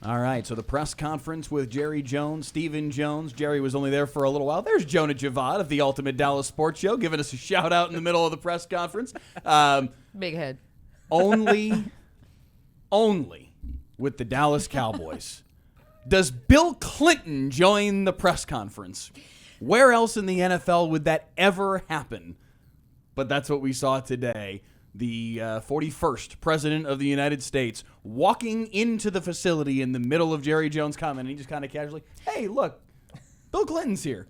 All right, so the press conference with Jerry Jones, Stephen Jones. Jerry was only there for a little while. There's Jonah Javad of the Ultimate Dallas Sports Show giving us a shout-out in the middle of the press conference. Big head. Only with the Dallas Cowboys does Bill Clinton join the press conference. Where else in the NFL would that ever happen? But that's what we saw today. The 41st President of the United States walking into the facility in the middle of Jerry Jones' comment, and he just kind of casually, hey, look, Bill Clinton's here.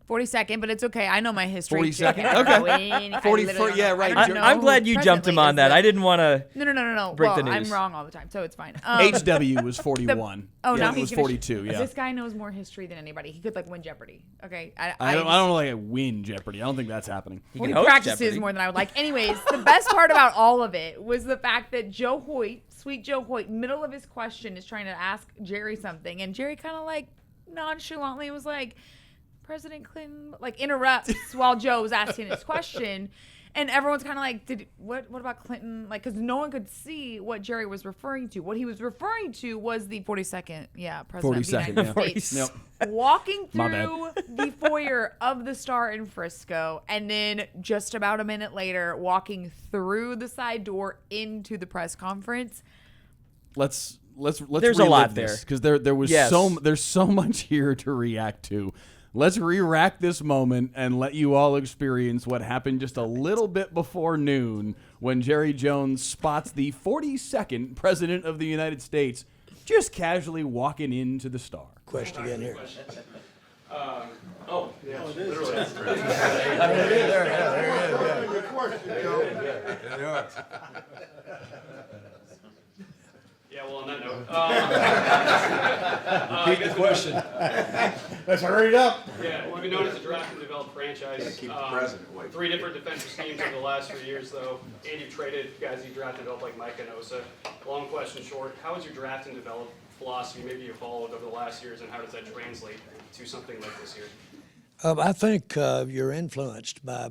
42nd, but it's okay. I know my history. 42nd, okay. 41st, yeah, right. I'm glad you jumped him on that. I didn't want to No. break Well, the news. I'm wrong all the time, so it's fine. HW was 41. Now it was 42, yeah. This guy knows more history than anybody. He could, win Jeopardy. Okay? I don't know, like, win Jeopardy. I don't think that's happening. He practices more than I would like. Anyways, the best part about all of it was the fact that Joe Hoyt, sweet Joe Hoyt, middle of his question is trying to ask Jerry something, and Jerry kind of, nonchalantly was like, President Clinton interrupts while Joe was asking his question, and everyone's kind of like, what about Clinton? Because no one could see what Jerry was referring to. What he was referring to was the 42nd, President of the United States, Yep. walking through the foyer of the Star in Frisco, and then just about a minute later, walking through the side door into the press conference. Let's There's a lot there because there was there's so much here to react to. Let's re-rack this moment and let you all experience what happened just a little bit before noon when Jerry Jones spots the 42nd President of the United States just casually walking into the Star. Question again here. It is. Good question, Joe. Yeah, well, on that note. Repeat the question. Let's hurry it up. Yeah, we've been known as a draft and develop franchise. Keep the president away. 3 different defensive schemes over the last 3 years, though. And you've traded guys you drafted and developed like Mike and Osa. Long question short, how has your draft and develop philosophy maybe evolved over the last years, and how does that translate to something like this year? I think you're influenced by,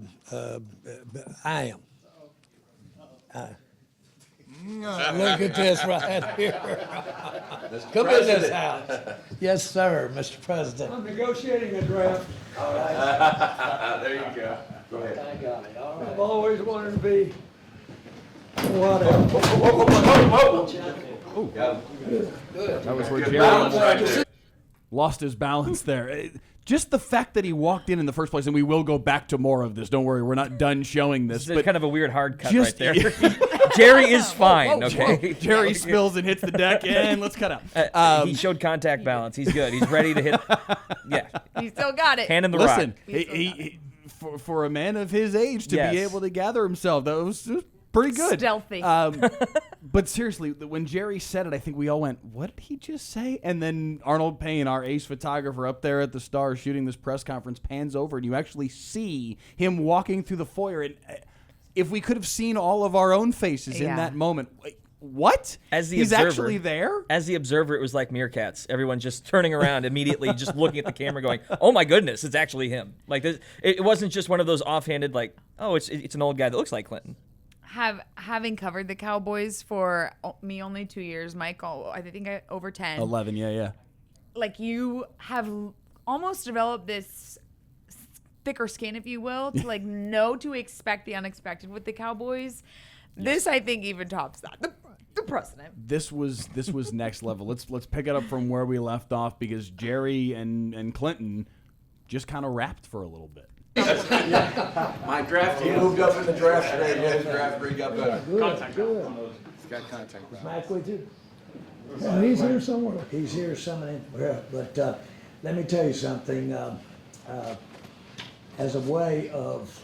I am. Look at this right here. Come in this house. Yes, sir, Mr. President. I'm negotiating a draft. There you go. Go ahead. I got it. All right. I've always wanted to be whatever. That was where Jerry lost his balance there. Just the fact that he walked in the first place, and we will go back to more of this. Don't worry, we're not done showing this. It's but kind of a weird hard cut just, right there. Jerry is fine, okay? Jerry spills and hits the deck, and let's cut out. He showed contact balance. He's good. He's ready to hit. Yeah. He still got it. Hand in the Listen, rock. he for a man of his age to be able to gather himself, that was pretty good. Stealthy. But seriously, when Jerry said it, I think we all went, what did he just say? And then Arnold Payne, our ace photographer up there at the Star shooting this press conference, pans over, and you actually see him walking through the foyer. And if we could have seen all of our own faces in that moment, what? He's actually there? As the observer, it was like meerkats. Everyone just turning around immediately, just looking at the camera going, oh my goodness, it's actually him. It wasn't just one of those offhanded, it's an old guy that looks like Clinton. Having covered the Cowboys for me only 2 years, Mike, I think over 10. 11, yeah. You have almost developed this thicker skin, if you will, to know to expect the unexpected with the Cowboys. Yes. This, I think, even tops that. The president. This was next level. Let's pick it up from where we left off, because Jerry and Clinton just kind of rapped for a little bit. My draft, he moved up in the draft today. His draft grade got better. Contact Good. He's got contact. Mackley too. Yeah, he's here somewhere. He's here somewhere. But let me tell you something. As a way of,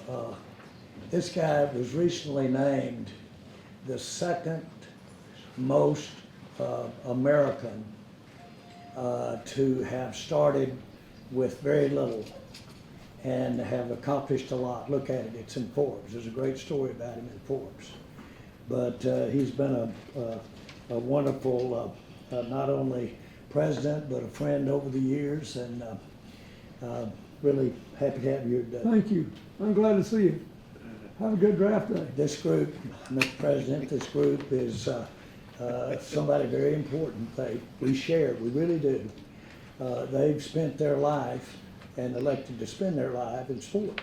this guy was recently named the second most American to have started with very little and have accomplished a lot. Look at it, it's in Forbes. There's a great story about him in Forbes. But he's been a wonderful, not only president, but a friend over the years, and really happy to have you today. Thank you. I'm glad to see you. Have a good draft day. This group, Mr. President, this group is somebody very important. We share, we really do. They've spent their life and elected to spend their life in sport.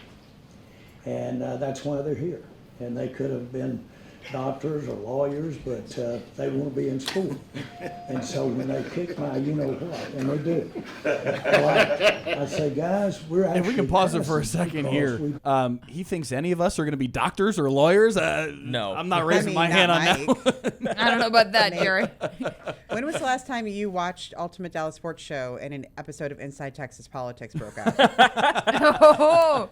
And that's why they're here. And they could have been doctors or lawyers, but they want to be in sport. And so when they kick my you-know-what, and they do, well, I say, guys, we're actually... If we can pause it for a second here. He thinks any of us are going to be doctors or lawyers? No. I'm not raising my hand on that one. I don't know about that, Jerry. When was the last time you watched Ultimate Dallas Sports Show and an episode of Inside Texas Politics broke out? Oh,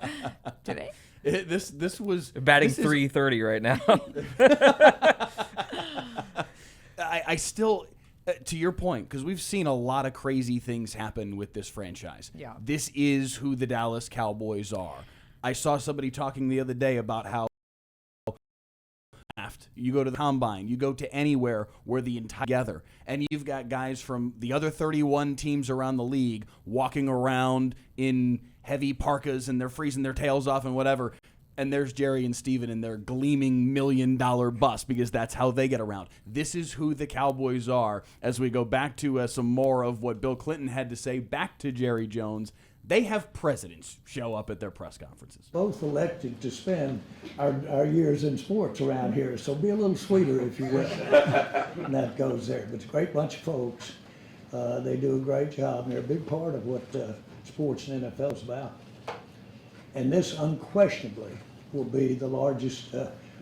today? This was... Batting .330 right now. I still, to your point, because we've seen a lot of crazy things happen with this franchise. Yeah. This is who the Dallas Cowboys are. I saw somebody talking the other day about how you go to the combine, you go to anywhere where the entire together, and you've got guys from the other 31 teams around the league walking around in heavy parkas and they're freezing their tails off and whatever. And there's Jerry and Steven in their gleaming $1 million bus because that's how they get around. This is who the Cowboys are. As we go back to some more of what Bill Clinton had to say back to Jerry Jones, they have presidents show up at their press conferences. Both elected to spend our years in sports around here, so be a little sweeter, if you will. And that goes there. But it's a great bunch of folks. They do a great job, and they're a big part of what sports and NFL is about. And this unquestionably will be the largest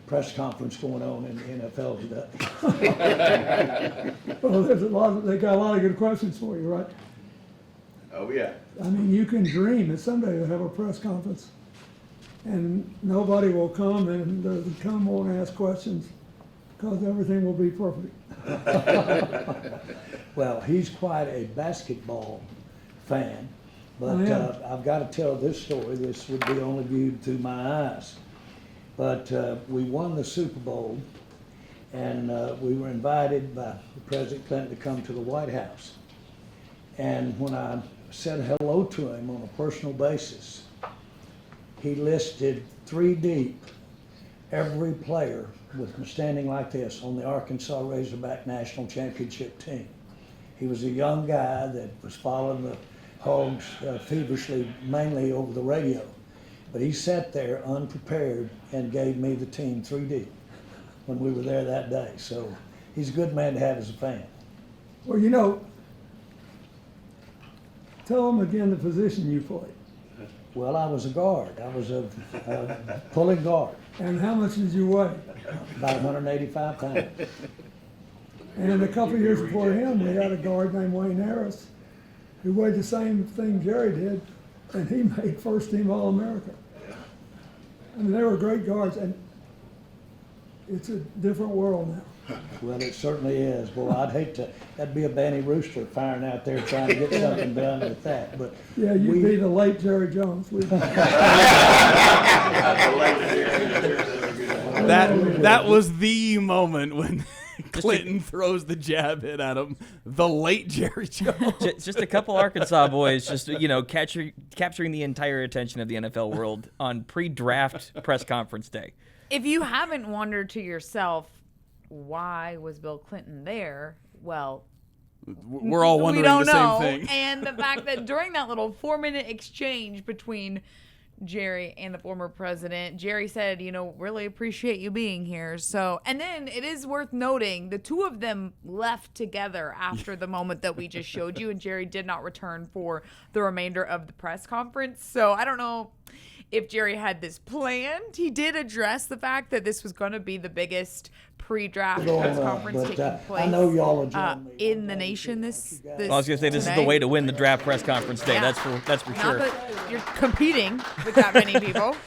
press conference going on in the NFL today. Well, they got a lot of good questions for you, right? Oh, yeah. I mean, you can dream that someday they'll have a press conference and nobody will come and those that come won't ask questions because everything will be perfect. Well, he's quite a basketball fan, but I am. I've got to tell this story. This would be only viewed through my eyes. But we won the Super Bowl, and we were invited by President Clinton to come to the White House. And when I said hello to him on a personal basis, he listed 3 deep every player with standing like this on the Arkansas Razorback National Championship team. He was a young guy that was following the Hogs feverishly, mainly over the radio. But he sat there unprepared and gave me the team 3 deep when we were there that day. So he's a good man to have as a fan. Well, you know, tell them again the position you played. Well, I was a guard. I was a pulling guard, And how much did you weigh? about 185 pounds. And a couple of years before him, we had a guard named Wayne Harris who weighed the same thing Jerry did, and he made first team All-America. I mean, they were great guards, and it's a different world now. Well, it certainly is. Boy, I'd hate to, that'd be a Banny Rooster firing out there trying to get something done with that. But Yeah, you'd be the late Jerry Jones. That was the moment when Clinton throws the jab hit at him. The late Jerry Jones. Just a couple Arkansas boys, just capturing the entire attention of the NFL world on pre-draft press conference day. If you haven't wondered to yourself, why was Bill Clinton there? Well, We're all wondering we don't the know. same thing. And the fact that during that little 4-minute exchange between Jerry and the former president, Jerry said, really appreciate you being here. So, and then it is worth noting the two of them left together after the moment that we just showed you, and Jerry did not return for the remainder of the press conference. So I don't know if Jerry had this planned. He did address the fact that this was going to be the biggest pre-draft press conference but taking place I know y'all will join me. in the nation this Well, I was gonna say this is the today. way to win the draft press conference day. Yeah. That's for Not sure. that you're competing with that many people.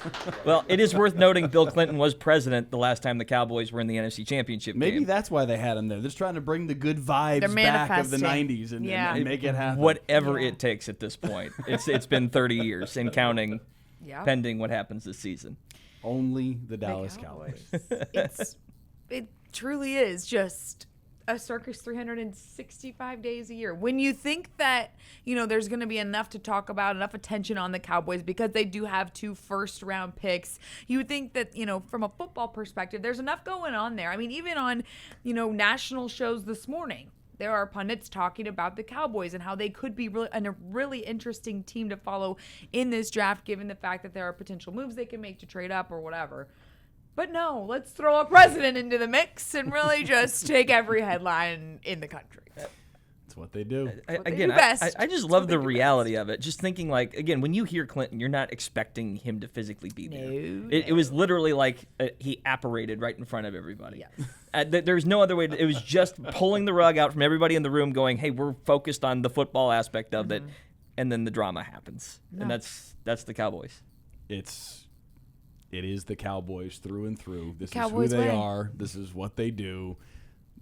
Well, it is worth noting Bill Clinton was president the last time the Cowboys were in the NFC Championship Maybe game. that's why they had him there. They're just trying to bring the good vibes They're back of the manifesting. 90s and, Yeah. and make it happen. Whatever Yeah. it takes at this point. It's been 30 years and counting, Yeah. pending what happens this season. Only the Dallas Cowboys. It truly is just a circus 365 days a year. When you think that, there's going to be enough to talk about, enough attention on the Cowboys because they do have 2 first-round picks, you would think that, from a football perspective, there's enough going on there. I mean, even on, national shows this morning, there are pundits talking about the Cowboys and how they could be a really interesting team to follow in this draft, given the fact that there are potential moves they can make to trade up or whatever. But no, let's throw a president into the mix and really just take every headline in the country. That's what they do. I just love the reality of it. Just thinking again, when you hear Clinton, you're not expecting him to physically be there. It was literally like he apparated right in front of everybody. Yes. There's no other way. It was just pulling the rug out from everybody in the room going, hey, we're focused on the football aspect of it. And then the drama happens. No. And that's the Cowboys. It is the Cowboys through and through. This Cowboys is who they way. are. This is what they do.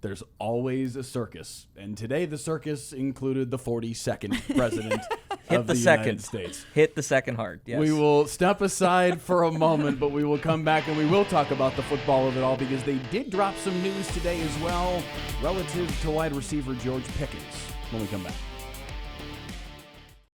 There's always a circus. And today the circus included the 42nd president of the United States. Hit the second hard, yes. We will step aside for a moment, but we will come back and we will talk about the football of it all because they did drop some news today as well relative to wide receiver George Pickens when we come back.